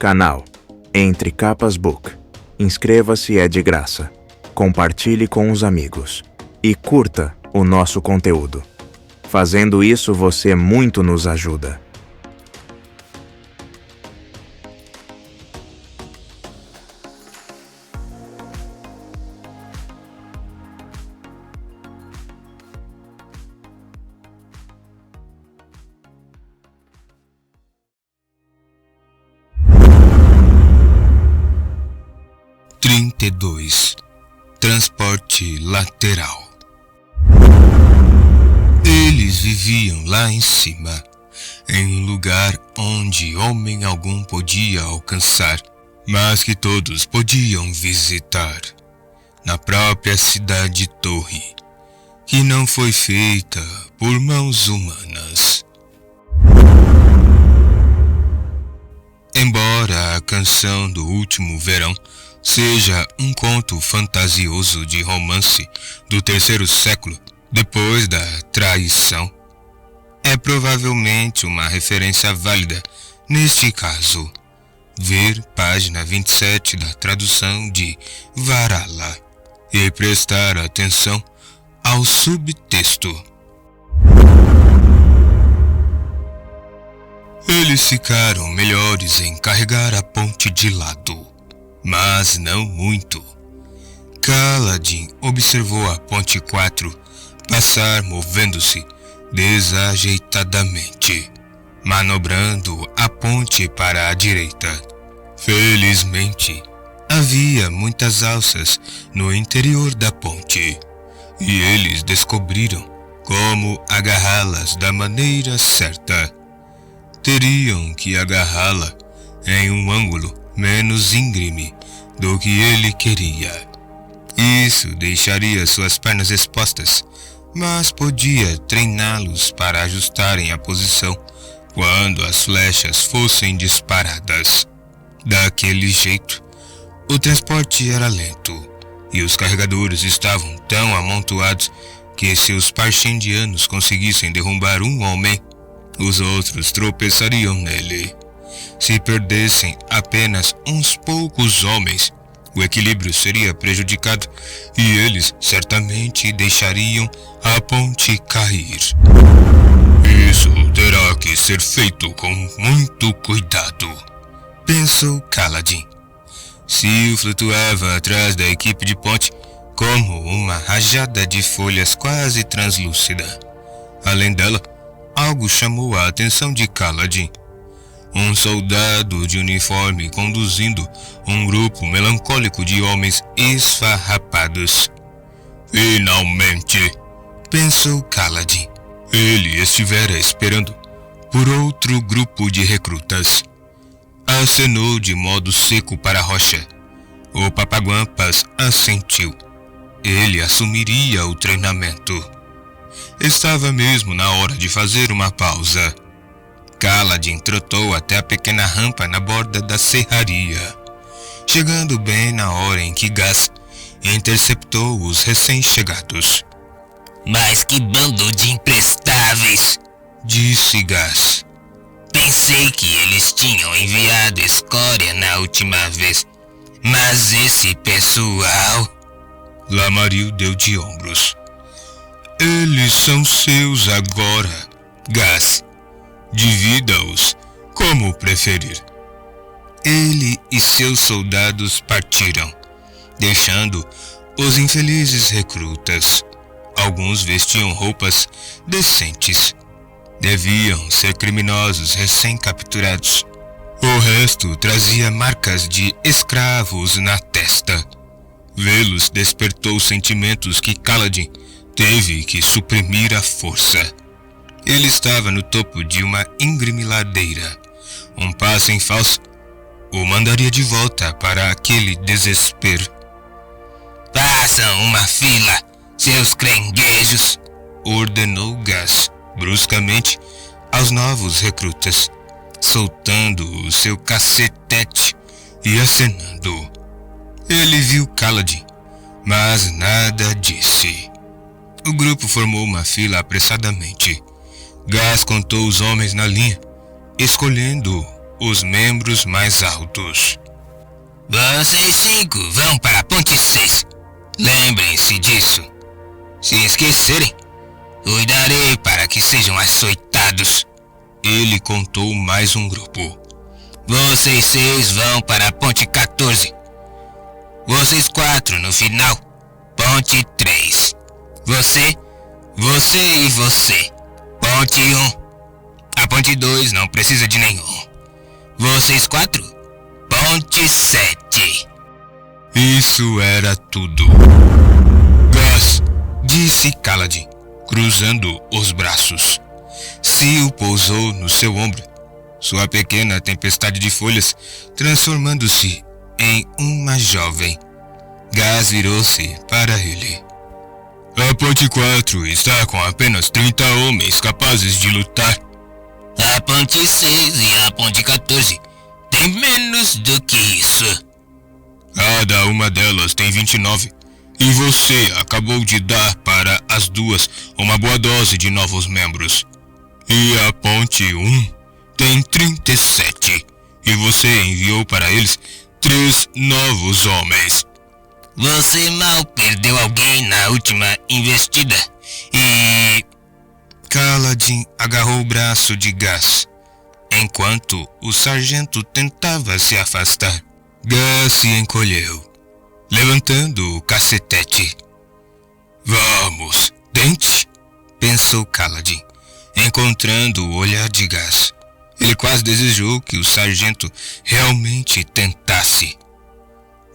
Canal Entre Capas Book. Inscreva-se, é de graça. Compartilhe com os amigos. E curta o nosso conteúdo. Fazendo isso, você muito nos ajuda. Transporte lateral. Eles viviam lá em cima, em um lugar onde homem algum podia alcançar, mas que todos podiam visitar, na própria cidade Torre, que não foi feita por mãos humanas. Embora a canção do último verão seja um conto fantasioso de romance do 3º século depois da traição, é provavelmente uma referência válida neste caso. Ver página 27 da tradução de Varala e prestar atenção ao subtexto. Eles ficaram melhores em carregar a ponte de lado, mas não muito. Kaladin observou a ponte 4 passar movendo-se desajeitadamente, manobrando a ponte para a direita. Felizmente, havia muitas alças no interior da ponte, e eles descobriram como agarrá-las da maneira certa. Teriam que agarrá-la em um ângulo menos íngreme do que ele queria. Isso deixaria suas pernas expostas, mas podia treiná-los para ajustarem a posição quando as flechas fossem disparadas. Daquele jeito, o transporte era lento e os carregadores estavam tão amontoados que se os parshindianos conseguissem derrubar um homem, os outros tropeçariam nele. Se perdessem apenas uns poucos homens, o equilíbrio seria prejudicado e eles certamente deixariam a ponte cair. Isso terá que ser feito com muito cuidado, pensou Kaladin. Sil flutuava atrás da equipe de ponte como uma rajada de folhas quase translúcida. Além dela, algo chamou a atenção de Kaladin. Um soldado de uniforme conduzindo um grupo melancólico de homens esfarrapados. Finalmente, pensou Kaladin. Ele estivera esperando por outro grupo de recrutas. Acenou de modo seco para a rocha. O Papaguampas assentiu. Ele assumiria o treinamento. Estava mesmo na hora de fazer uma pausa. Kaladin trotou até a pequena rampa na borda da serraria, chegando bem na hora em que Gas interceptou os recém-chegados. Mas que bando de imprestáveis, disse Gas. Pensei que eles tinham enviado escória na última vez, mas esse pessoal... Lamaril deu de ombros. Eles são seus agora, Gas. Divida-os como preferir. Ele e seus soldados partiram, deixando os infelizes recrutas. Alguns vestiam roupas decentes. Deviam ser criminosos recém-capturados. O resto trazia marcas de escravos na testa. Vê-los despertou sentimentos que Kaladin teve que suprimir à força. Ele estava no topo de uma íngreme ladeira. Um passo em falso o mandaria de volta para aquele desespero. Façam uma fila, seus crenguejos, ordenou Gas bruscamente aos novos recrutas, soltando o seu cacetete e acenando. Ele viu Kaladin, mas nada disse. O grupo formou uma fila apressadamente. Gas contou os homens na linha, escolhendo os membros mais altos. Vocês 5 vão para a ponte 6. Lembrem-se disso. Se esquecerem, cuidarei para que sejam açoitados. Ele contou mais um grupo. Vocês 6 vão para a ponte 14. Vocês 4 no final, ponte 3. Você e você, ponte 1. A ponte 2 não precisa de nenhum. Vocês 4, ponte 7. Isso era tudo. Gus, disse Kaladin, cruzando os braços. Sil pousou no seu ombro, sua pequena tempestade de folhas transformando-se em uma jovem. Gus virou-se para ele. A ponte 4 está com apenas 30 homens capazes de lutar. A ponte 6 e a ponte 14 tem menos do que isso. Cada uma delas tem 29. E você acabou de dar para as duas uma boa dose de novos membros. E a ponte 1 tem 37. E você enviou para eles 3 novos homens. Você mal perdeu alguém na última investida. E... Kaladin agarrou o braço de Gus, enquanto o sargento tentava se afastar. Gus se encolheu, levantando o cacetete. Vamos, Dente, pensou Kaladin, encontrando o olhar de Gus. Ele quase desejou que o sargento realmente tentasse.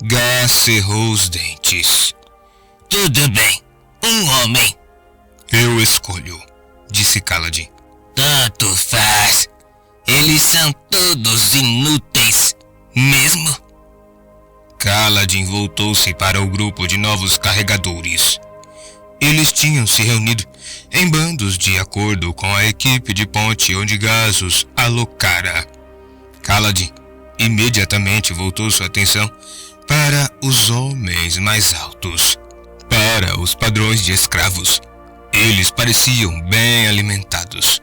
Gus cerrou os dentes. Tudo bem, um homem. Eu escolho, disse Kaladin. Tanto faz. Eles são todos inúteis, mesmo. Kaladin voltou-se para o grupo de novos carregadores. Eles tinham se reunido em bandos de acordo com a equipe de ponte onde Gus os alocara. Kaladin imediatamente voltou sua atenção para os homens mais altos, para os padrões de escravos. Eles pareciam bem alimentados.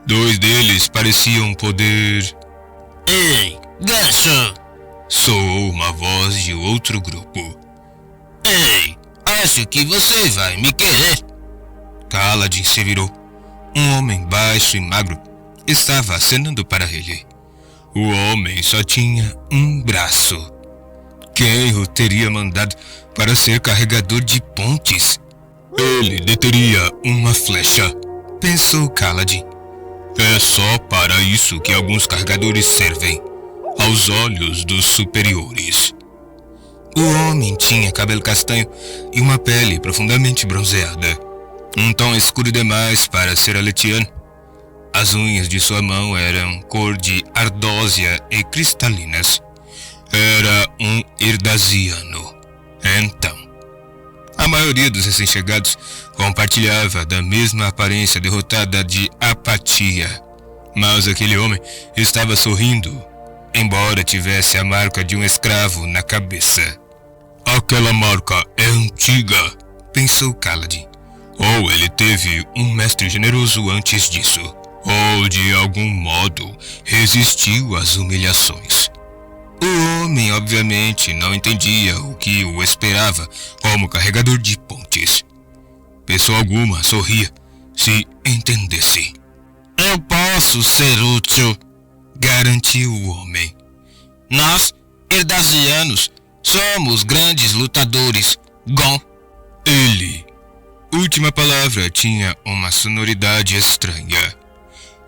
2 deles pareciam poder... Ei, ganso! Soou uma voz de outro grupo. Ei, acho que você vai me querer. Kaladin se virou. Um homem baixo e magro estava acenando para ele. O homem só tinha um braço. Quem o teria mandado para ser carregador de pontes? Ele deteria uma flecha, pensou Kaladin. É só para isso que alguns carregadores servem, aos olhos dos superiores. O homem tinha cabelo castanho e uma pele profundamente bronzeada, um tom escuro demais para ser aletiano. As unhas de sua mão eram cor de ardósia e cristalinas. Era um Irdaziano. Então, a maioria dos recém-chegados compartilhava da mesma aparência derrotada de apatia. Mas aquele homem estava sorrindo, embora tivesse a marca de um escravo na cabeça. Aquela marca é antiga, pensou Kaladin. Ou ele teve um mestre generoso antes disso, ou de algum modo resistiu às humilhações. O homem obviamente não entendia o que o esperava como carregador de pontes. Pessoa alguma sorria se entendesse. Eu posso ser útil, garantiu o homem. Nós, Irdazianos, somos grandes lutadores. Gon. Ele. Última palavra tinha uma sonoridade estranha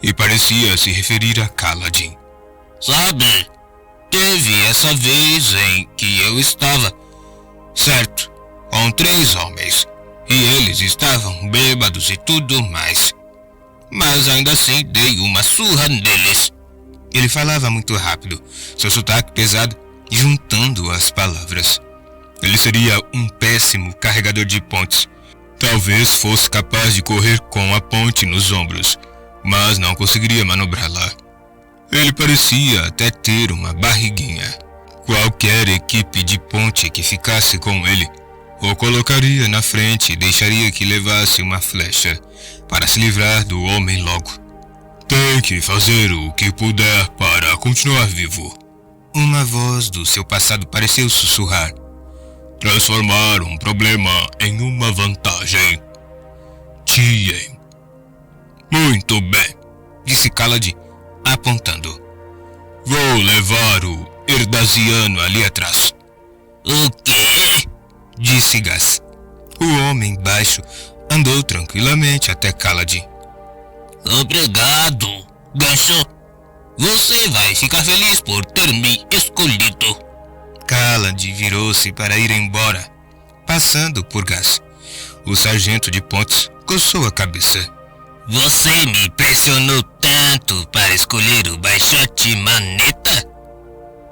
e parecia se referir a Kaladin. Sabe, teve essa vez em que eu estava, certo, com 3 homens, e eles estavam bêbados e tudo mais. Mas ainda assim dei uma surra neles. Ele falava muito rápido, seu sotaque pesado, juntando as palavras. Ele seria um péssimo carregador de pontes. Talvez fosse capaz de correr com a ponte nos ombros, mas não conseguiria manobrá-la. Ele parecia até ter uma barriguinha. Qualquer equipe de ponte que ficasse com ele, o colocaria na frente e deixaria que levasse uma flecha, para se livrar do homem logo. Tem que fazer o que puder para continuar vivo. Uma voz do seu passado pareceu sussurrar. Transformar um problema em uma vantagem. Tien. Muito bem, disse Kaladin, apontando. Vou levar o Erdasiano ali atrás. O quê? Disse Gas. O homem baixo andou tranquilamente até Kaladin. Obrigado, Gancho. Você vai ficar feliz por ter me escolhido. Kaladin virou-se para ir embora, passando por Gas. O sargento de pontes coçou a cabeça. Você me pressionou tanto para escolher o Baixote Maneta?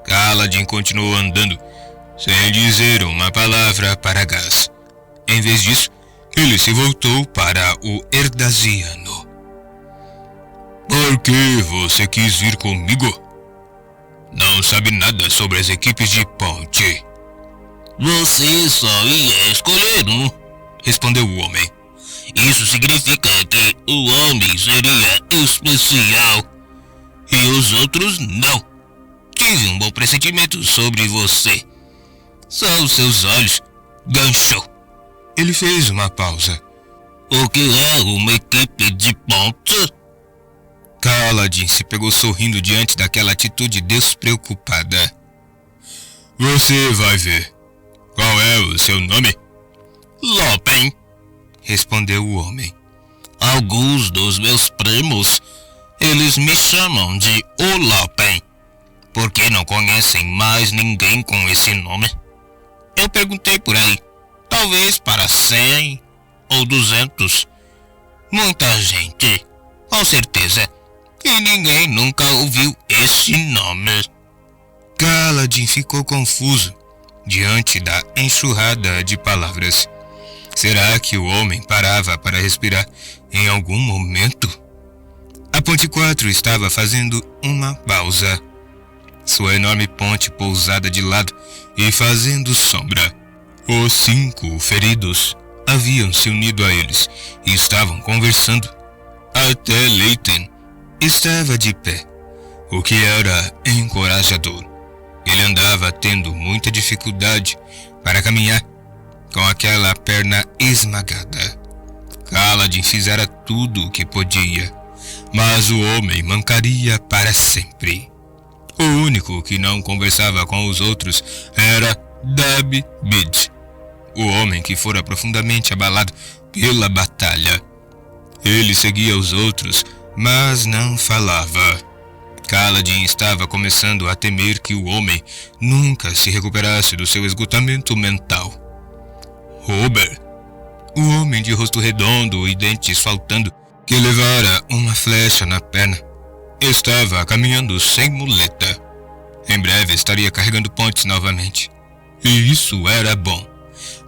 Kaladin continuou andando, sem dizer uma palavra para Gas. Em vez disso, ele se voltou para o Erdasiano. Por que você quis vir comigo? Não sabe nada sobre as equipes de ponte. Você só ia escolher um, respondeu o homem. Isso significa que o homem seria especial e os outros não. Tive um bom pressentimento sobre você. Só os seus olhos, Gancho. Ele fez uma pausa. O que é uma equipe de ponte? Kaladin se pegou sorrindo diante daquela atitude despreocupada. Você vai ver. Qual é o seu nome? Lopen, respondeu o homem. Alguns dos meus primos, eles me chamam de O Lopen, porque não conhecem mais ninguém com esse nome. Eu perguntei por aí, talvez para 100 ou 200. Muita gente, com certeza. E ninguém nunca ouviu esse nome. Kaladin ficou confuso diante da enxurrada de palavras. Será que o homem parava para respirar em algum momento? A Ponte 4 estava fazendo uma pausa. Sua enorme ponte pousada de lado e fazendo sombra. Os 5 feridos haviam se unido a eles e estavam conversando. Até Leiten estava de pé, o que era encorajador. Ele andava tendo muita dificuldade para caminhar com aquela perna esmagada. Kaladin fizera tudo o que podia, mas o homem mancaria para sempre. O único que não conversava com os outros era Dab Bid, o homem que fora profundamente abalado pela batalha. Ele seguia os outros, mas não falava. Kaladin estava começando a temer que o homem nunca se recuperasse do seu esgotamento mental. Robert, o homem de rosto redondo e dentes faltando, que levara uma flecha na perna, estava caminhando sem muleta. Em breve estaria carregando pontes novamente. E isso era bom.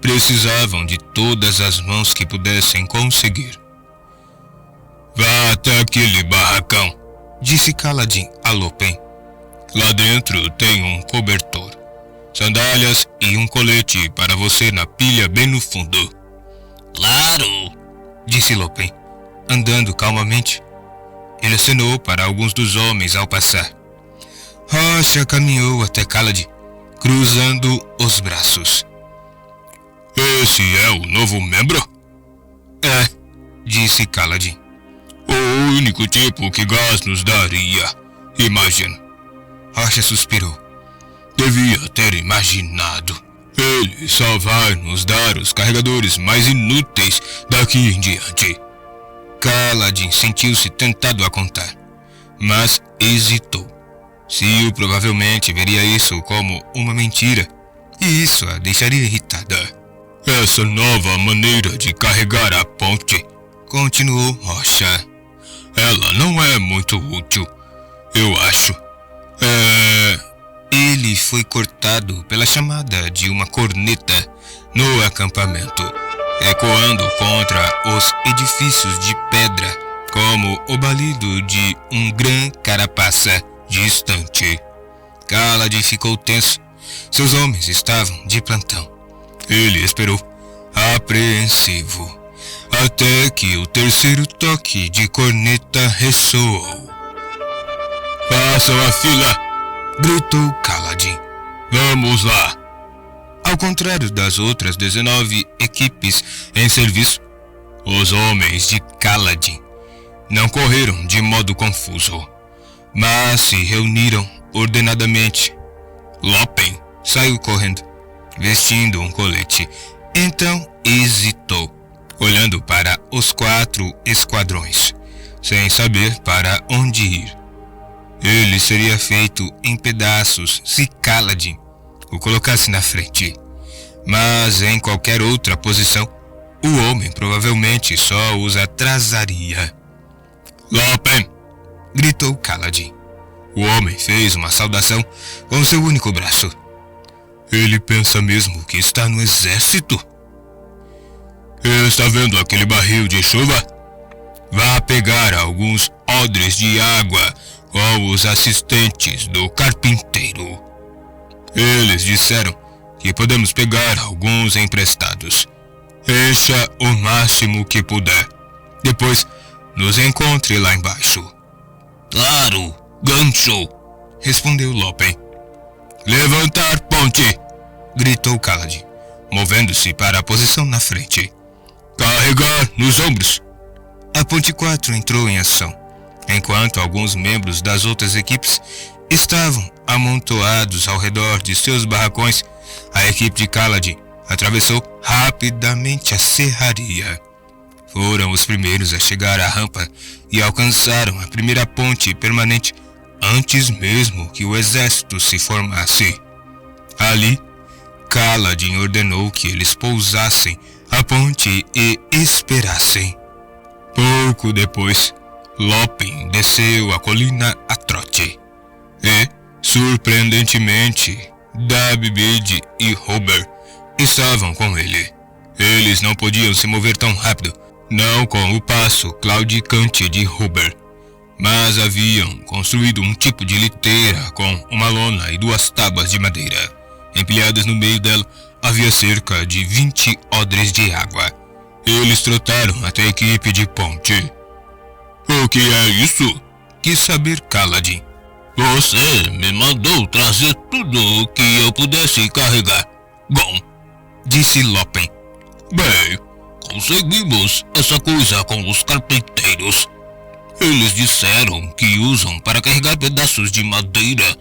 Precisavam de todas as mãos que pudessem conseguir. Vá até aquele barracão, disse Kaladin a Lopen. Lá dentro tem um cobertor, sandálias e um colete para você na pilha bem no fundo. Claro, disse Lopen, andando calmamente. Ele acenou para alguns dos homens ao passar. Rocha caminhou até Kaladin, cruzando os braços. Esse é o novo membro? É, disse Kaladin. O único tipo que Gas nos daria, imagino. Rocha suspirou. Devia ter imaginado. Ele só vai nos dar os carregadores mais inúteis daqui em diante. Kaladin sentiu-se tentado a contar, mas hesitou. Sio provavelmente veria isso como uma mentira, e isso a deixaria irritada. Essa nova maneira de carregar a ponte, continuou Rocha. Ela não é muito útil, eu acho. Ele foi cortado pela chamada de uma corneta no acampamento, ecoando contra os edifícios de pedra como o balido de um grã carapaça distante. Kaladin ficou tenso. Seus homens estavam de plantão. Ele esperou, apreensivo. até que o terceiro toque de corneta ressoou. "Façam a fila!" gritou Kaladin. "Vamos lá!" Ao contrário das outras 19 equipes em serviço, os homens de Kaladin não correram de modo confuso, mas se reuniram ordenadamente. Lopen saiu correndo, vestindo um colete. Então hesitou, olhando para os 4 esquadrões, sem saber para onde ir. Ele seria feito em pedaços se Kaladin o colocasse na frente, mas em qualquer outra posição, o homem provavelmente só os atrasaria. "Lopen!" gritou Kaladin. O homem fez uma saudação com seu único braço. Ele pensa mesmo que está no exército? "Está vendo aquele barril de chuva? Vá pegar alguns odres de água com os assistentes do carpinteiro. Eles disseram que podemos pegar alguns emprestados. Encha o máximo que puder. Depois nos encontre lá embaixo." "Claro, gancho!" respondeu Lopen. "Levantar ponte!" gritou Kaladin, movendo-se para a posição na frente. "Carregar nos ombros!" A ponte 4 entrou em ação, enquanto alguns membros das outras equipes estavam amontoados ao redor de seus barracões. A equipe de Kaladin atravessou rapidamente a serraria. Foram os primeiros a chegar à rampa e alcançaram a primeira ponte permanente antes mesmo que o exército se formasse. Ali, Kaladin ordenou que eles pousassem a ponte e esperassem. Pouco depois, Lopen desceu a colina a trote e, surpreendentemente, Dabbid e Hobber estavam com ele. Eles não podiam se mover tão rápido, não com o passo claudicante de Hobber, mas haviam construído um tipo de liteira com uma lona e 2 tábuas de madeira. Empilhadas no meio dela havia cerca de 20 odres de água. Eles trotaram até a equipe de ponte. "O que é isso?" quis saber Kaladin. "Você me mandou trazer tudo o que eu pudesse carregar. Bom," disse Lopen. "Bem, conseguimos essa coisa com os carpinteiros. Eles disseram que usam para carregar pedaços de madeira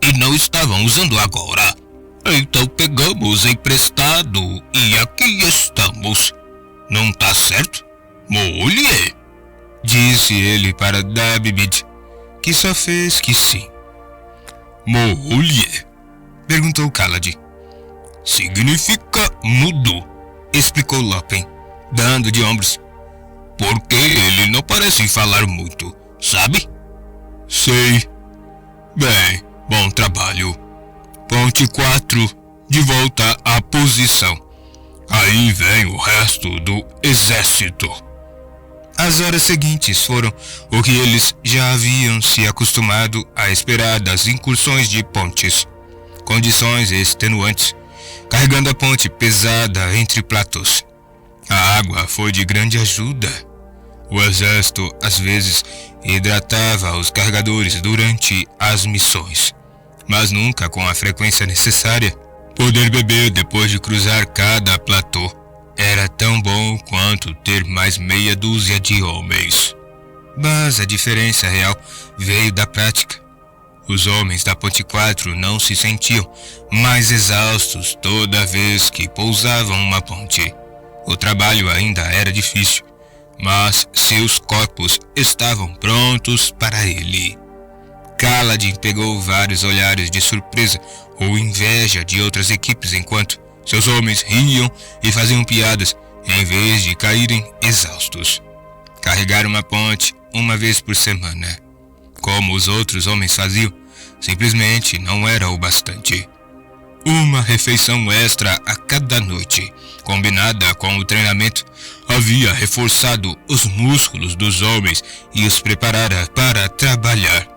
e não estavam usando agora. Então pegamos emprestado e aqui estamos. Não tá certo? Molhe!" disse ele para Dabbid, que só fez que sim. "Molhe?" perguntou Kaladin. "Significa mudo", explicou Lopen, dando de ombros. "Porque ele não parece falar muito, sabe?" "Sei. Bem, bom trabalho. Ponte 4, de volta à posição. Aí vem o resto do exército." As horas seguintes foram o que eles já haviam se acostumado a esperar das incursões de pontes. Condições extenuantes, carregando a ponte pesada entre platôs. A água foi de grande ajuda. O exército, às vezes, hidratava os carregadores durante as missões, mas nunca com a frequência necessária. Poder beber depois de cruzar cada platô era tão bom quanto ter mais meia dúzia de homens. Mas a diferença real veio da prática. Os homens da Ponte 4 não se sentiam mais exaustos toda vez que pousavam uma ponte. O trabalho ainda era difícil, mas seus corpos estavam prontos para ele. Kaladin pegou vários olhares de surpresa ou inveja de outras equipes enquanto seus homens riam e faziam piadas em vez de caírem exaustos. Carregar uma ponte uma vez por semana, como os outros homens faziam, simplesmente não era o bastante. Uma refeição extra a cada noite, combinada com o treinamento, havia reforçado os músculos dos homens e os preparara para trabalhar.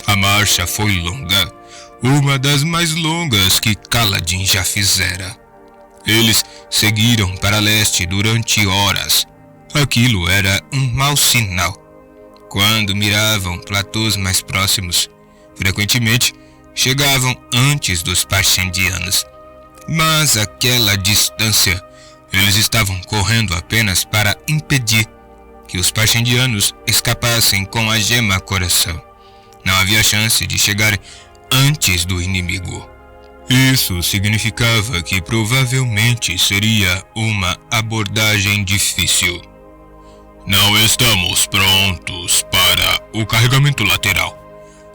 A marcha foi longa, uma das mais longas que Kaladin já fizera. Eles seguiram para leste durante horas. Aquilo era um mau sinal. Quando miravam platôs mais próximos, frequentemente chegavam antes dos parchendianos. Mas àquela distância, eles estavam correndo apenas para impedir que os parchendianos escapassem com a gema coração. Não havia chance de chegarem antes do inimigo. Isso significava que provavelmente seria uma abordagem difícil. Não estamos prontos para o carregamento lateral,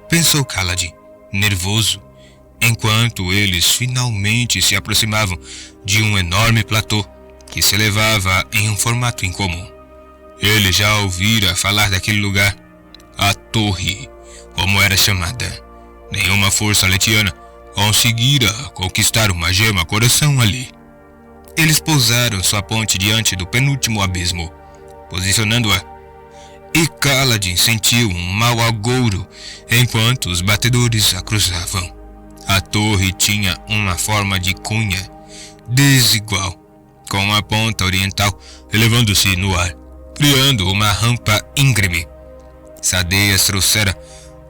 pensou Kaladin, nervoso, enquanto eles finalmente se aproximavam de um enorme platô que se elevava em um formato incomum. Ele já ouvira falar daquele lugar, a Torre, como era chamada. Nenhuma força letiana conseguira conquistar uma gema coração ali. Eles pousaram sua ponte diante do penúltimo abismo, posicionando-a. E Kaladin sentiu um mau agouro enquanto os batedores a cruzavam. A torre tinha uma forma de cunha desigual, com a ponta oriental elevando-se no ar, criando uma rampa íngreme. Sadeias trouxera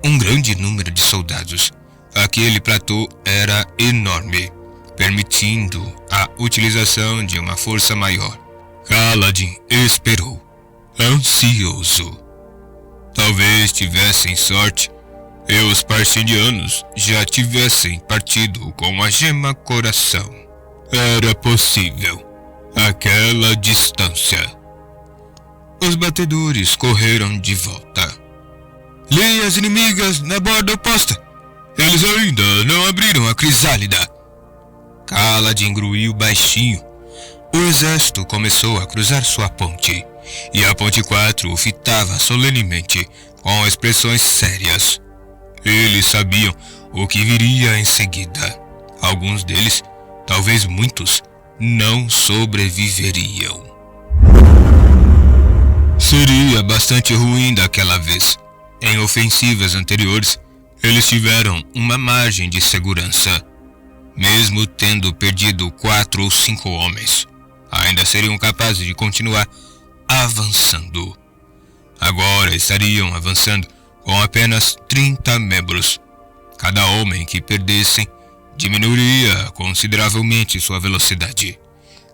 um grande número de soldados. Aquele platô era enorme, permitindo a utilização de uma força maior. Kaladin esperou, ansioso. Talvez tivessem sorte e os parchendianos já tivessem partido com a gema coração. Era possível, aquela distância. Os batedores correram de volta. Linhas inimigas na borda oposta. Eles ainda não abriram a crisálida. Kaladin gruiu baixinho. O exército começou a cruzar sua ponte, e a ponte 4 o fitava solenemente, com expressões sérias. Eles sabiam o que viria em seguida. Alguns deles, talvez muitos, não sobreviveriam. Seria bastante ruim daquela vez. Em ofensivas anteriores, eles tiveram uma margem de segurança. Mesmo tendo perdido 4 ou 5 homens, ainda seriam capazes de continuar avançando. Agora estariam avançando com apenas 30 membros. Cada homem que perdessem diminuiria consideravelmente sua velocidade,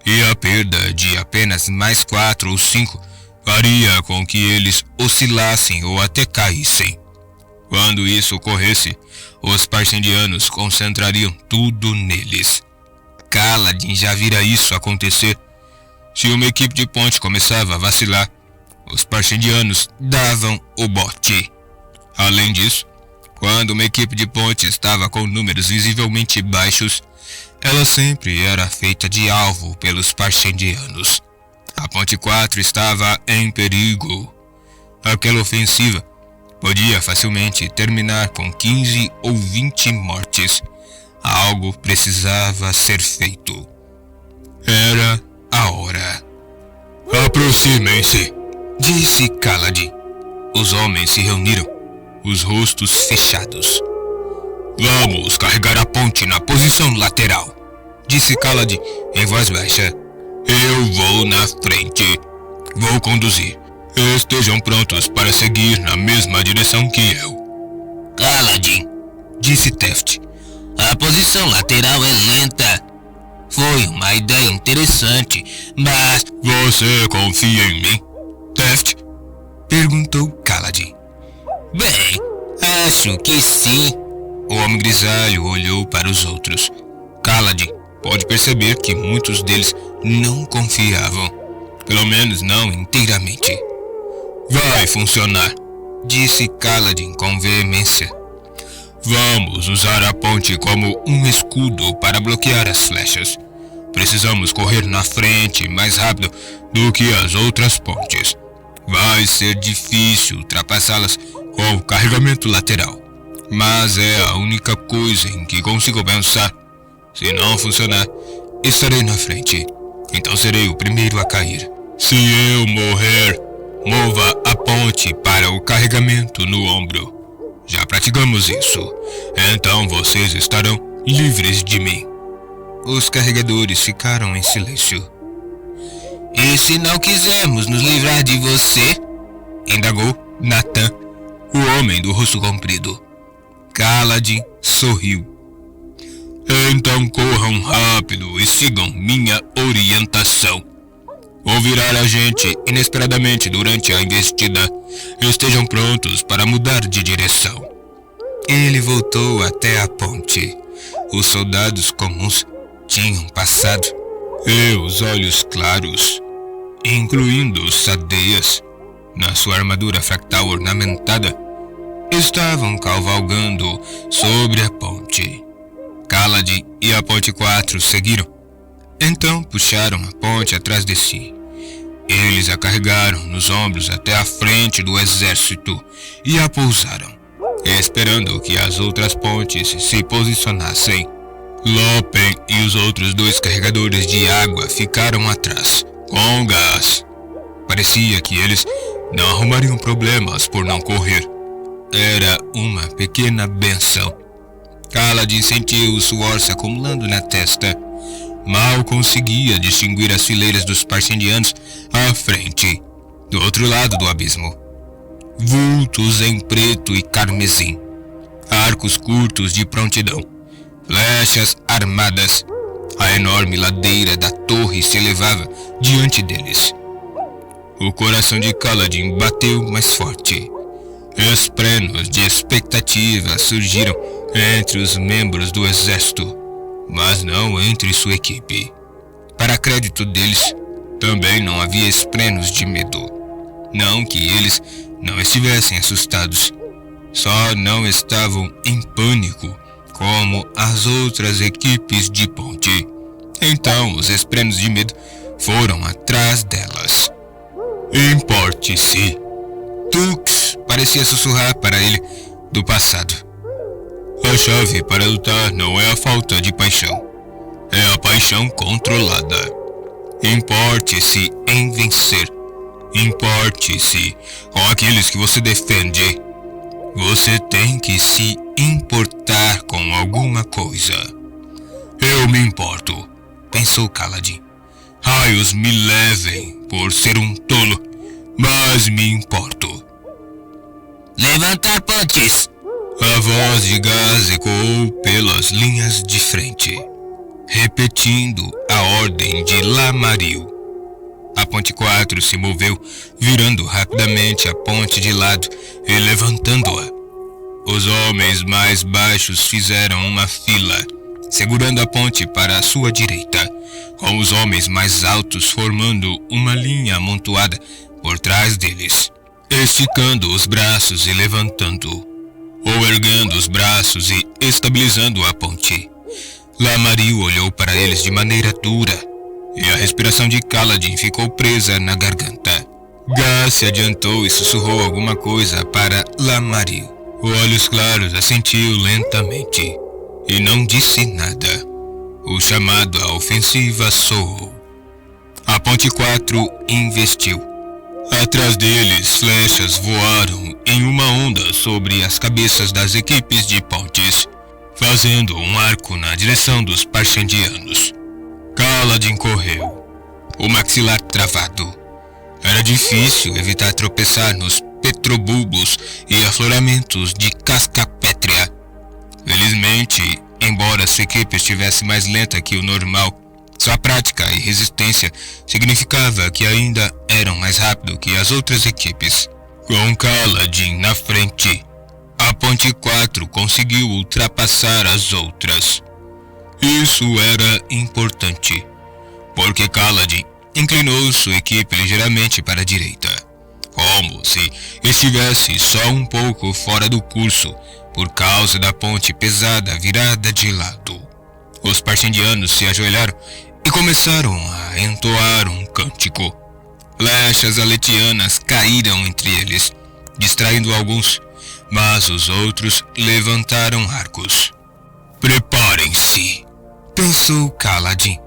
e a perda de apenas mais 4 ou 5 faria com que eles oscilassem ou até caíssem. Quando isso ocorresse, os parchendianos concentrariam tudo neles. Kaladin já vira isso acontecer. Se uma equipe de ponte começava a vacilar, os parchendianos davam o bote. Além disso, quando uma equipe de ponte estava com números visivelmente baixos, ela sempre era feita de alvo pelos parchendianos. A ponte 4 estava em perigo. Aquela ofensiva podia facilmente terminar com 15 ou 20 mortes. Algo precisava ser feito. Era a hora. Aproximem-se, disse Kaladin. Os homens se reuniram, os rostos fechados. Vamos carregar a ponte na posição lateral, disse Kaladin em voz baixa. Eu vou na frente. Vou conduzir. Estejam prontos para seguir na mesma direção que eu. Kaladin, disse Teft. A posição lateral é lenta. Foi uma ideia interessante, mas... Você confia em mim, Teft? Perguntou Kaladin. Bem, acho que sim. O homem grisalho olhou para os outros. Kaladin pode perceber que muitos deles não confiavam. Pelo menos não inteiramente. Vai funcionar, disse Kaladin com veemência. Vamos usar a ponte como um escudo para bloquear as flechas. Precisamos correr na frente mais rápido do que as outras pontes. Vai ser difícil ultrapassá-las com o carregamento lateral, mas é a única coisa em que consigo pensar. Se não funcionar, estarei na frente. Então serei o primeiro a cair. Se eu morrer, mova a ponte para o carregamento no ombro. Já praticamos isso. Então vocês estarão livres de mim. Os carregadores ficaram em silêncio. E se não quisermos nos livrar de você? Indagou Nathan, o homem do rosto comprido. Kaladin sorriu. Então corram rápido e sigam minha orientação. Ou virar a gente inesperadamente durante a investida. Estejam prontos para mudar de direção. Ele voltou até a ponte. Os soldados comuns tinham passado. E os olhos claros, incluindo os Sadeias, na sua armadura fractal ornamentada, estavam cavalgando sobre a ponte. Kaladin e a ponte 4 seguiram. Então puxaram a ponte atrás de si. Eles a carregaram nos ombros até a frente do exército e a pousaram, esperando que as outras pontes se posicionassem. Lopen e os outros 2 carregadores de água ficaram atrás, com gás. Parecia que eles não arrumariam problemas por não correr. Era uma pequena benção. Kaladin sentiu o suor se acumulando na testa. Mal conseguia distinguir as fileiras dos Parshendianos à frente, do outro lado do abismo. Vultos em preto e carmesim, arcos curtos de prontidão, flechas armadas. A enorme ladeira da torre se elevava diante deles. O coração de Kaladin bateu mais forte. Esprenos de expectativa surgiram entre os membros do exército, mas não entre sua equipe. Para crédito deles, também não havia esprenos de medo. Não que eles não estivessem assustados, só não estavam em pânico como as outras equipes de ponte. Então os esprenos de medo foram atrás delas. Importe-se. Tux parecia sussurrar para ele do passado. A chave para lutar não é a falta de paixão, é a paixão controlada. Importe-se em vencer. Importe-se com aqueles que você defende. Você tem que se importar com alguma coisa. Eu me importo, pensou Kaladin. Raios me levem por ser um tolo, mas me importo. Levantar pontes! A voz de gás ecoou pelas linhas de frente, repetindo a ordem de Lamaril. A ponte 4 se moveu, virando rapidamente a ponte de lado e levantando-a. Os homens mais baixos fizeram uma fila, segurando a ponte para a sua direita, com os homens mais altos formando uma linha amontoada por trás deles, esticando os braços e levantando, ou erguendo os braços e estabilizando a ponte. Lamaril olhou para eles de maneira dura, e a respiração de Kaladin ficou presa na garganta. Gás se adiantou e sussurrou alguma coisa para Lamaril. Olhos claros assentiu lentamente, e não disse nada. O chamado à ofensiva soou. A ponte 4 investiu. Atrás deles, flechas voaram em uma onda sobre as cabeças das equipes de pontes, fazendo um arco na direção dos Parshendianos. Kaladin correu, o maxilar travado. Era difícil evitar tropeçar nos petrobulbos e afloramentos de casca pétrea. Felizmente, embora sua equipe estivesse mais lenta que o normal, sua prática e resistência significava que ainda eram mais rápido que as outras equipes. Com Kaladin na frente, a ponte 4 conseguiu ultrapassar as outras. Isso era importante, porque Kaladin inclinou sua equipe ligeiramente para a direita, como se estivesse só um pouco fora do curso por causa da ponte pesada virada de lado. Os Parshendianos se ajoelharam e começaram a entoar um cântico. Flechas aletianas caíram entre eles, distraindo alguns, mas os outros levantaram arcos. Preparem-se, pensou Kaladin.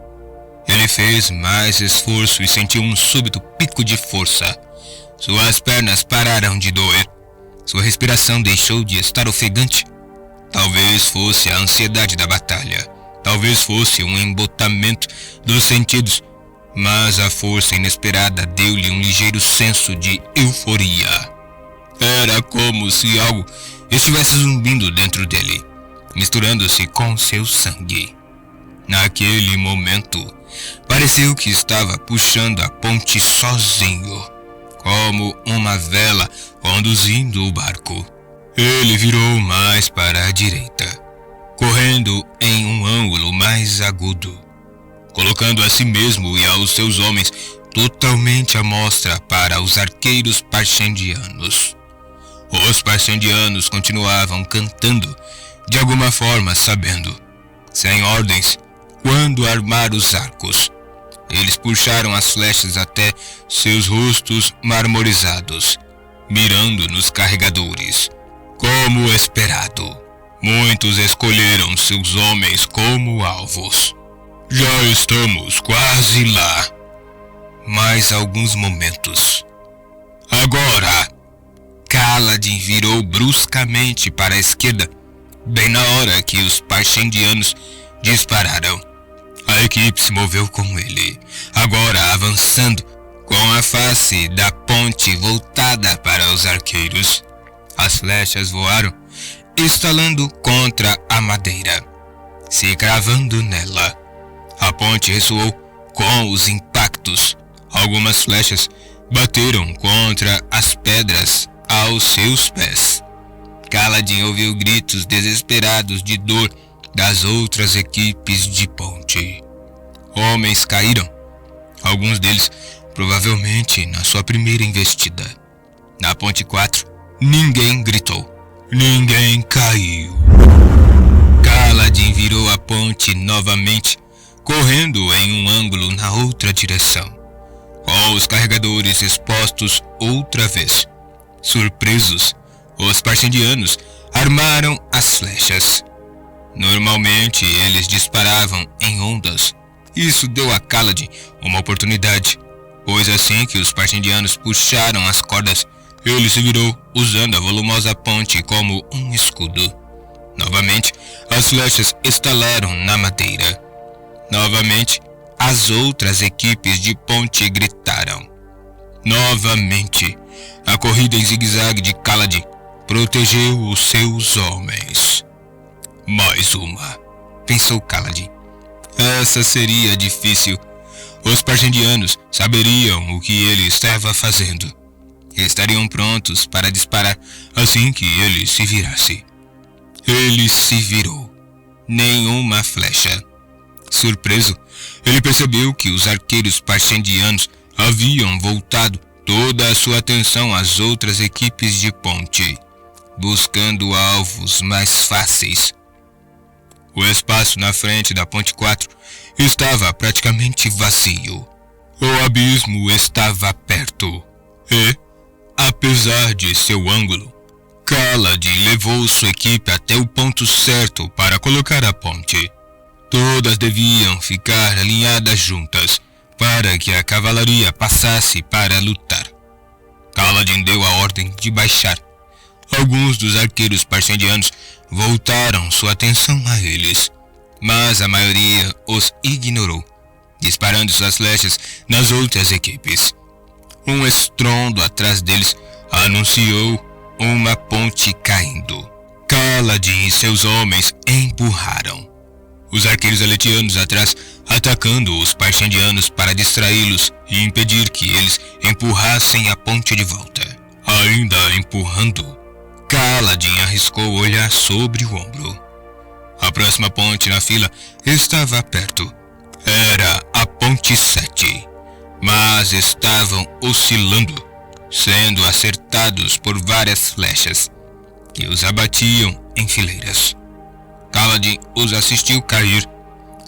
Ele fez mais esforço e sentiu um súbito pico de força. Suas pernas pararam de doer. Sua respiração deixou de estar ofegante. Talvez fosse a ansiedade da batalha. Talvez fosse um embotamento dos sentidos. mas a força inesperada deu-lhe um ligeiro senso de euforia. Era como se algo estivesse zumbindo dentro dele, misturando-se com seu sangue. Naquele momento, pareceu que estava puxando a ponte sozinho, como uma vela conduzindo o barco. Ele virou mais para a direita, correndo em um ângulo mais agudo, colocando a si mesmo e aos seus homens totalmente à mostra para os arqueiros parchendianos. Os parchendianos continuavam cantando, de alguma forma sabendo, sem ordens, quando armar os arcos. Eles puxaram as flechas até seus rostos marmorizados, mirando nos carregadores. Como esperado, muitos escolheram seus homens como alvos. Já estamos quase lá. Mais alguns momentos. Agora! Kaladin virou bruscamente para a esquerda, bem na hora que os parchendianos dispararam. A equipe se moveu com ele, agora avançando, com a face da ponte voltada para os arqueiros. As flechas voaram, estalando contra a madeira, se cravando nela. A ponte ressoou com os impactos. Algumas flechas bateram contra as pedras aos seus pés. Kaladin ouviu gritos desesperados de dor das outras equipes de ponte. Homens caíram, alguns deles provavelmente na sua primeira investida. Na ponte 4, ninguém gritou, ninguém caiu. Kaladin virou a ponte novamente, correndo em um ângulo na outra direção, com os carregadores expostos outra vez. Surpresos, os parchendianos armaram as flechas. Normalmente eles disparavam em ondas. Isso deu a Kaladin uma oportunidade, pois assim que os parchendianos puxaram as cordas, ele se virou usando a volumosa ponte como um escudo. Novamente, as flechas estalaram na madeira. Novamente, as outras equipes de ponte gritaram. Novamente, a corrida em zigue-zague de Kaladin protegeu os seus homens. Mais uma, pensou Kaladin. Essa seria difícil. Os parchendianos saberiam o que ele estava fazendo. Estariam prontos para disparar assim que ele se virasse. Ele se virou. Nenhuma flecha. Surpreso, ele percebeu que os arqueiros parchendianos haviam voltado toda a sua atenção às outras equipes de ponte, buscando alvos mais fáceis. O espaço na frente da ponte 4 estava praticamente vazio. O abismo estava perto. E, apesar de seu ângulo, Kaladin levou sua equipe até o ponto certo para colocar a ponte. Todas deviam ficar alinhadas juntas para que a cavalaria passasse para lutar. Kaladin deu a ordem de baixar. Alguns dos arqueiros parchendianos voltaram sua atenção a eles, mas a maioria os ignorou, disparando suas flechas nas outras equipes. Um estrondo atrás deles anunciou uma ponte caindo. Kaladin e seus homens empurraram. Os arqueiros aletianos atrás atacando os parchendianos para distraí-los e impedir que eles empurrassem a ponte de volta. Ainda empurrando, Kaladin arriscou olhar sobre o ombro. A próxima ponte na fila estava perto. Era a ponte 7, mas estavam oscilando, sendo acertados por várias flechas que os abatiam em fileiras. Kaladin os assistiu cair,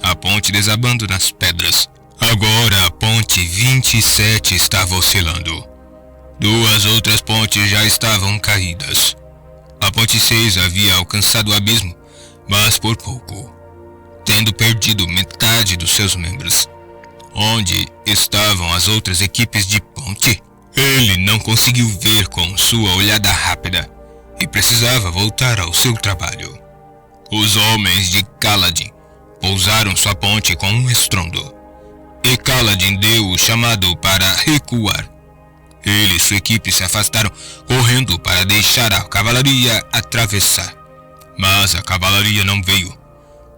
a ponte desabando nas pedras. Agora a ponte 27 estava oscilando. Duas outras pontes já estavam caídas. A ponte 6 havia alcançado o abismo, mas por pouco, tendo perdido metade dos seus membros. Onde estavam as outras equipes de ponte? Ele não conseguiu ver com sua olhada rápida e precisava voltar ao seu trabalho. Os homens de Kaladin pousaram sua ponte com um estrondo. e Kaladin deu o chamado para recuar. Ele e sua equipe se afastaram, correndo para deixar a cavalaria atravessar. Mas a cavalaria não veio.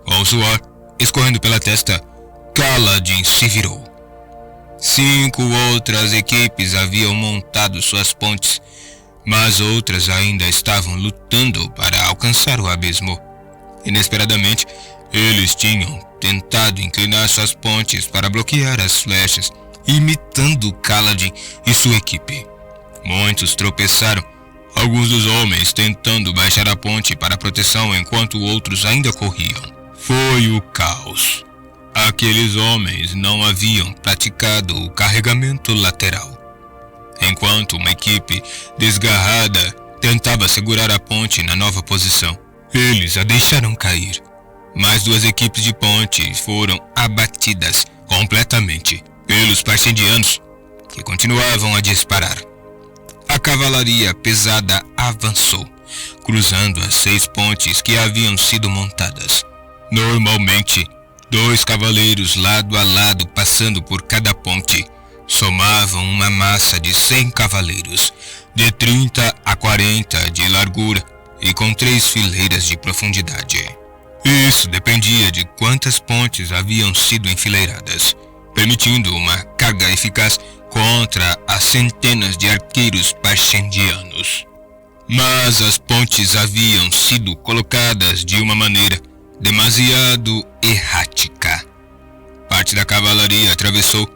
Com o suor escorrendo pela testa, Kaladin se virou. 5 outras equipes haviam montado suas pontes, mas outras ainda estavam lutando para alcançar o abismo. Inesperadamente, eles tinham tentado inclinar suas pontes para bloquear as flechas, imitando Kaladin e sua equipe. Muitos tropeçaram, alguns dos homens tentando baixar a ponte para proteção enquanto outros ainda corriam. Foi o caos. Aqueles homens não haviam praticado o carregamento lateral. Enquanto uma equipe desgarrada tentava segurar a ponte na nova posição, eles a deixaram cair. Mais 2 equipes de ponte foram abatidas completamente pelos parcendianos, que continuavam a disparar. A cavalaria pesada avançou, cruzando as 6 pontes que haviam sido montadas. Normalmente, 2 cavaleiros lado a lado passando por cada ponte somavam uma massa de 100 cavaleiros, de 30 a 40 de largura e com 3 fileiras de profundidade. Isso dependia de quantas pontes haviam sido enfileiradas, permitindo uma carga eficaz contra as centenas de arqueiros parcendianos. Mas as pontes haviam sido colocadas de uma maneira demasiado errática. Parte da cavalaria atravessou,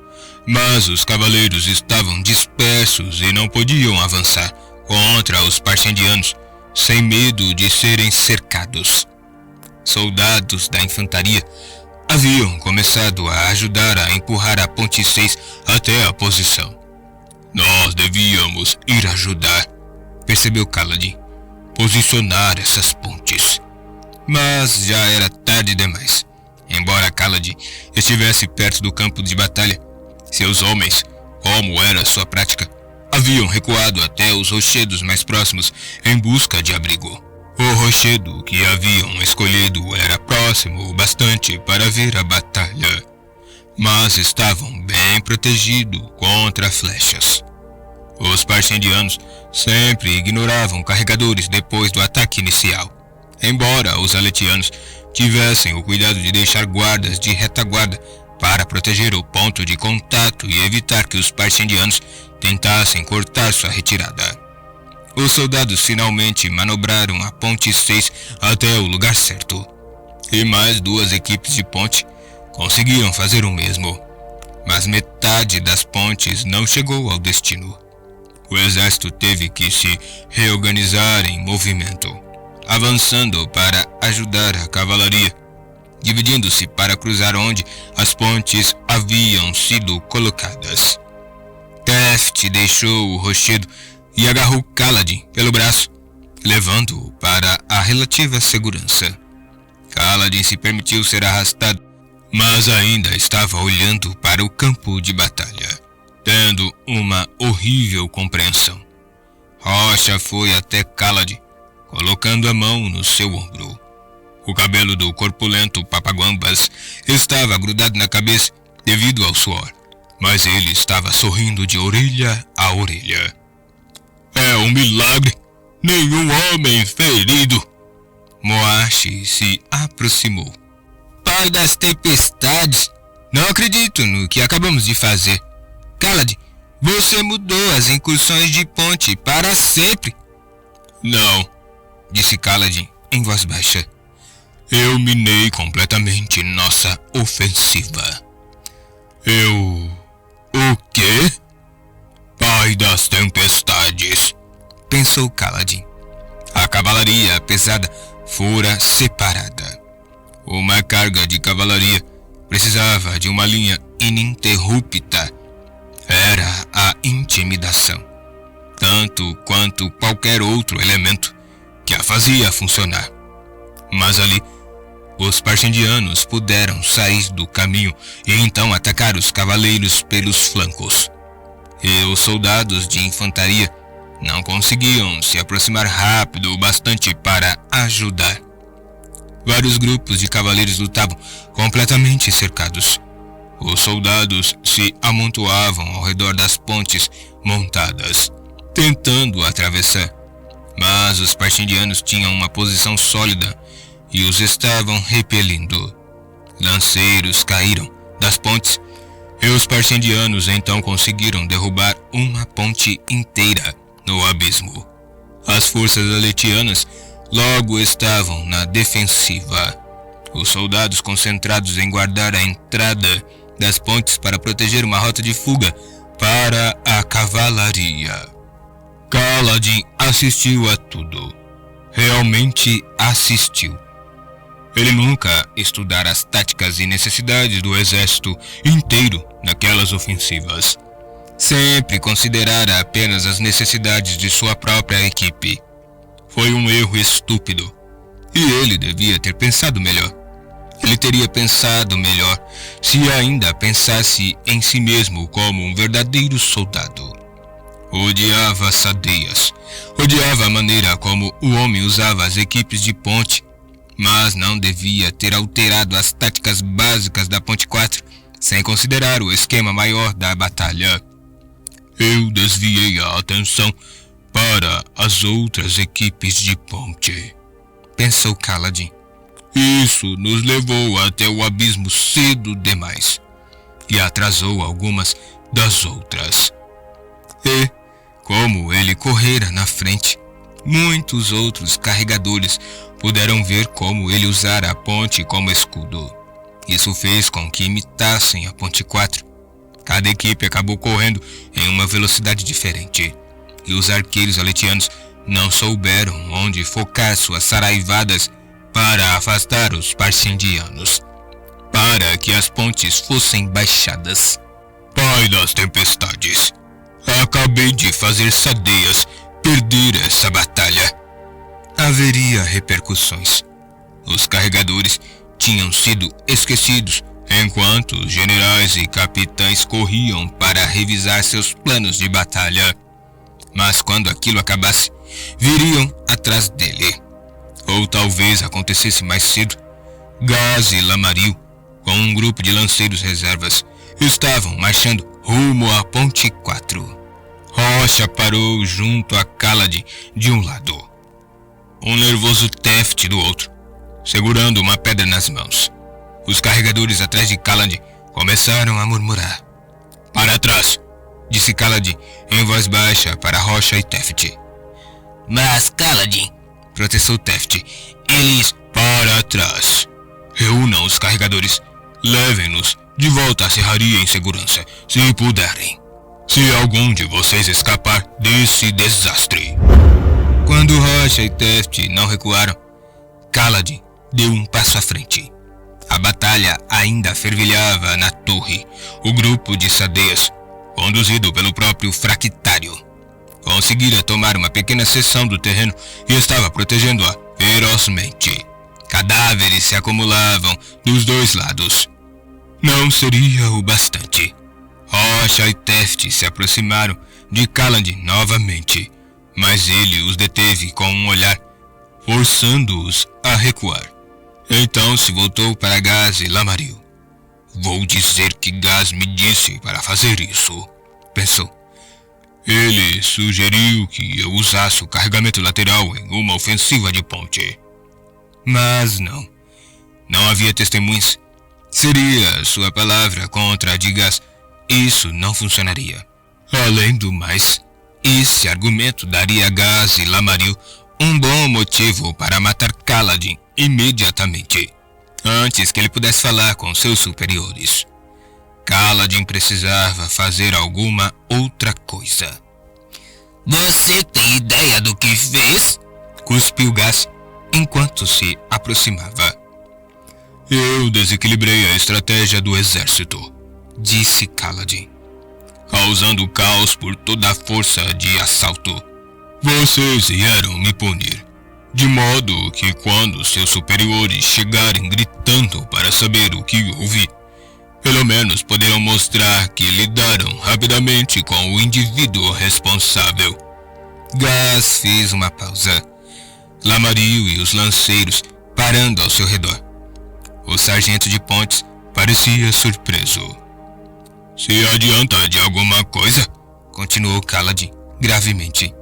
mas os cavaleiros estavam dispersos e não podiam avançar contra os parcendianos, sem medo de serem cercados. Soldados da infantaria haviam começado a ajudar a empurrar a ponte 6 até a posição. Nós devíamos ir ajudar, percebeu Kaladin, posicionar essas pontes. Mas já era tarde demais. Embora Kaladin estivesse perto do campo de batalha, seus homens, como era sua prática, haviam recuado até os rochedos mais próximos em busca de abrigo. O rochedo que haviam escolhido era próximo o bastante para ver a batalha, mas estavam bem protegidos contra flechas. Os parcendianos sempre ignoravam carregadores depois do ataque inicial, embora os aletianos tivessem o cuidado de deixar guardas de retaguarda para proteger o ponto de contato e evitar que os parcendianos tentassem cortar sua retirada. Os soldados finalmente manobraram a ponte 6 até o lugar certo, e mais 2 equipes de ponte conseguiram fazer o mesmo, mas metade das pontes não chegou ao destino. O exército teve que se reorganizar em movimento, avançando para ajudar a cavalaria, dividindo-se para cruzar onde as pontes haviam sido colocadas. Teft deixou o rochedo e agarrou Kaladin pelo braço, levando-o para a relativa segurança. Kaladin se permitiu ser arrastado, mas ainda estava olhando para o campo de batalha, tendo uma horrível compreensão. Rocha foi até Kaladin, colocando a mão no seu ombro. O cabelo do corpulento Papaguambas estava grudado na cabeça devido ao suor, mas ele estava sorrindo de orelha a orelha. É um milagre! Nenhum homem ferido! Moashi se aproximou. Pai das tempestades! Não acredito no que acabamos de fazer. Kaladin, você mudou as incursões de ponte para sempre. Não, disse Kaladin em voz baixa. Eu minei completamente nossa ofensiva. O quê? Pai das tempestades, pensou Kaladin. A cavalaria pesada fora separada. Uma carga de cavalaria precisava de uma linha ininterrupta. Era a intimidação, tanto quanto qualquer outro elemento que a fazia funcionar. Mas ali, os parcendianos puderam sair do caminho e então atacar os cavaleiros pelos flancos. E os soldados de infantaria não conseguiam se aproximar rápido o bastante para ajudar. Vários grupos de cavaleiros lutavam completamente cercados. Os soldados se amontoavam ao redor das pontes montadas, tentando atravessar. Mas os parchindianos tinham uma posição sólida e os estavam repelindo. Lanceiros caíram das pontes e os parchindianos então conseguiram derrubar uma ponte inteira no abismo. As forças aletianas logo estavam na defensiva. Os soldados concentrados em guardar a entrada das pontes para proteger uma rota de fuga para a cavalaria. Kaladin assistiu a tudo. Realmente assistiu. Ele nunca estudara as táticas e necessidades do exército inteiro naquelas ofensivas. Sempre considerara apenas as necessidades de sua própria equipe. Foi um erro estúpido. E ele devia ter pensado melhor. Ele teria pensado melhor se ainda pensasse em si mesmo como um verdadeiro soldado. Odiava Sadeias. Odiava a maneira como o homem usava as equipes de ponte, mas não devia ter alterado as táticas básicas da Ponte 4, sem considerar o esquema maior da batalha. Eu desviei a atenção para as outras equipes de ponte, pensou Kaladin. Isso nos levou até o abismo cedo demais e atrasou algumas das outras. E, como ele correra na frente, muitos outros carregadores puderam ver como ele usara a ponte como escudo. Isso fez com que imitassem a Ponte 4. Cada equipe acabou correndo em uma velocidade diferente, e os arqueiros aletianos não souberam onde focar suas saraivadas para afastar os parchindianos, para que as pontes fossem baixadas. Pai das tempestades, acabei de fazer Sadeias perder essa batalha. Haveria repercussões. Os carregadores tinham sido esquecidos enquanto os generais e capitães corriam para revisar seus planos de batalha. Mas quando aquilo acabasse, viriam atrás dele. Ou talvez acontecesse mais cedo. Gaz e Lamaril, com um grupo de lanceiros reservas, estavam marchando rumo à Ponte 4. Rocha parou junto a Kaladin de um lado, um nervoso Teft do outro, segurando uma pedra nas mãos. Os carregadores atrás de Kaladin começaram a murmurar. Para trás, disse Kaladin em voz baixa para Rocha e Teft. Mas, Kaladin, protestou Teft, eles... Para trás. Reúnam os carregadores. Levem-nos de volta à serraria em segurança, se puderem. Se algum de vocês escapar desse desastre. Quando Rocha e Teft não recuaram, Kaladin deu um passo à frente. A batalha ainda fervilhava na torre. O grupo de Sadeias, conduzido pelo próprio Fractário, conseguira tomar uma pequena seção do terreno e estava protegendo-a ferozmente. Cadáveres se acumulavam dos dois lados. Não seria o bastante. Rocha e Teft se aproximaram de Kaladin novamente, mas ele os deteve com um olhar, forçando-os a recuar. Então se voltou para Gaz e Lamaril. Vou dizer que Gaz me disse para fazer isso, pensou. Ele sugeriu que eu usasse o carregamento lateral em uma ofensiva de ponte. Mas não havia testemunhas. Seria sua palavra contra a de Gaz. Isso não funcionaria. Além do mais, esse argumento daria a Gaz e Lamaril um bom motivo para matar Kaladin imediatamente, antes que ele pudesse falar com seus superiores. Kaladin precisava fazer alguma outra coisa. Você tem ideia do que fez? Cuspiu Gaz enquanto se aproximava. Eu desequilibrei a estratégia do exército, disse Kaladin, causando caos por toda a força de assalto. Vocês vieram me punir, de modo que quando seus superiores chegarem gritando para saber o que houve, pelo menos poderão mostrar que lidaram rapidamente com o indivíduo responsável. Gaz fez uma pausa. Lamaril e os lanceiros parando ao seu redor. O sargento de pontes parecia surpreso. Se adianta de alguma coisa? Continuou Kaladin, gravemente.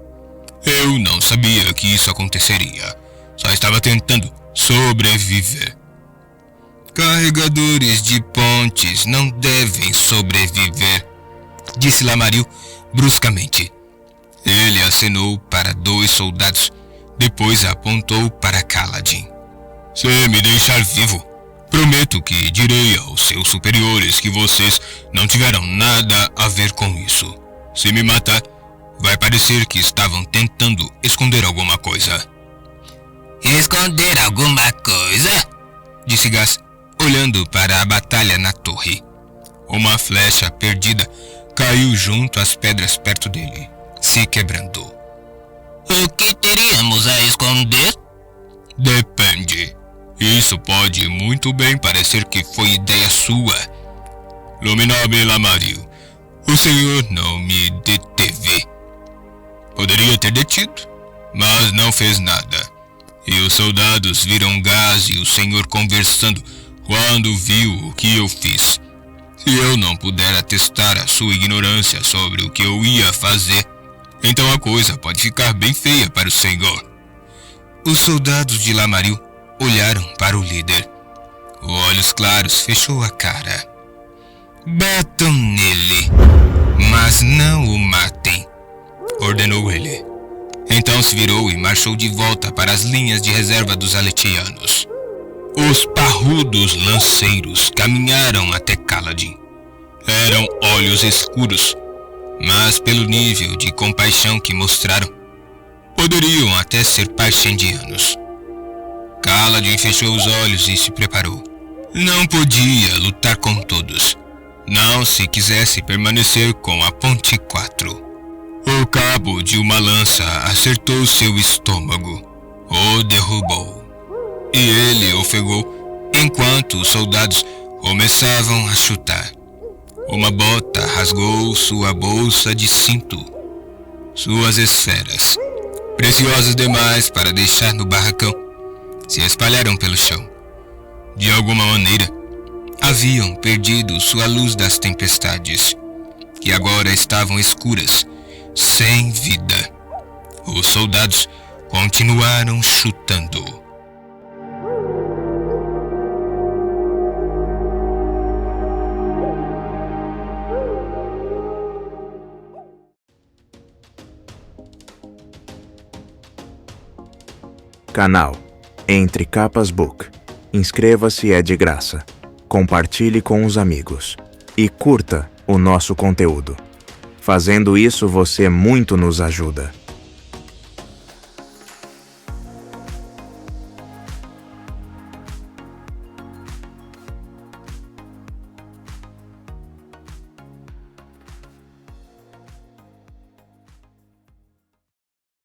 Eu não sabia que isso aconteceria. Só estava tentando sobreviver. Carregadores de pontes não devem sobreviver, disse Lamaril bruscamente. Ele acenou para 2 soldados, depois apontou para Kaladin. Se me deixar vivo, prometo que direi aos seus superiores que vocês não tiveram nada a ver com isso. Se me matar, vai parecer que estavam tentando esconder alguma coisa. Esconder alguma coisa? Disse Gaz, olhando para a batalha na torre. Uma flecha perdida caiu junto às pedras perto dele, se quebrando. O que teríamos a esconder? Depende. Isso pode muito bem parecer que foi ideia sua. Luminobre Lamaril, o senhor não me deteve. Poderia ter detido, mas não fez nada. E os soldados viram Gaz e o senhor conversando quando viu o que eu fiz. Se eu não puder atestar a sua ignorância sobre o que eu ia fazer, então a coisa pode ficar bem feia para o senhor. Os soldados de Lamaril olharam para o líder. Olhos Claros fechou a cara. Batam nele, mas não o matem, ordenou ele. Então se virou e marchou de volta para as linhas de reserva dos aletianos. Os parrudos lanceiros caminharam até Kaladin. Eram olhos escuros, mas pelo nível de compaixão que mostraram, poderiam até ser paixendianos. Kaladin fechou os olhos e se preparou. Não podia lutar com todos, não se quisesse permanecer com a Ponte 4. O cabo de uma lança acertou seu estômago, o derrubou, e ele ofegou enquanto os soldados começavam a chutar. Uma bota rasgou sua bolsa de cinto. Suas esferas, preciosas demais para deixar no barracão, se espalharam pelo chão. De alguma maneira, haviam perdido sua luz das tempestades, que agora estavam escuras, sem vida. Os soldados continuaram chutando. Canal Entre Capas Book. Inscreva-se, é de graça. Compartilhe com os amigos. E curta o nosso conteúdo. Fazendo isso, você muito nos ajuda.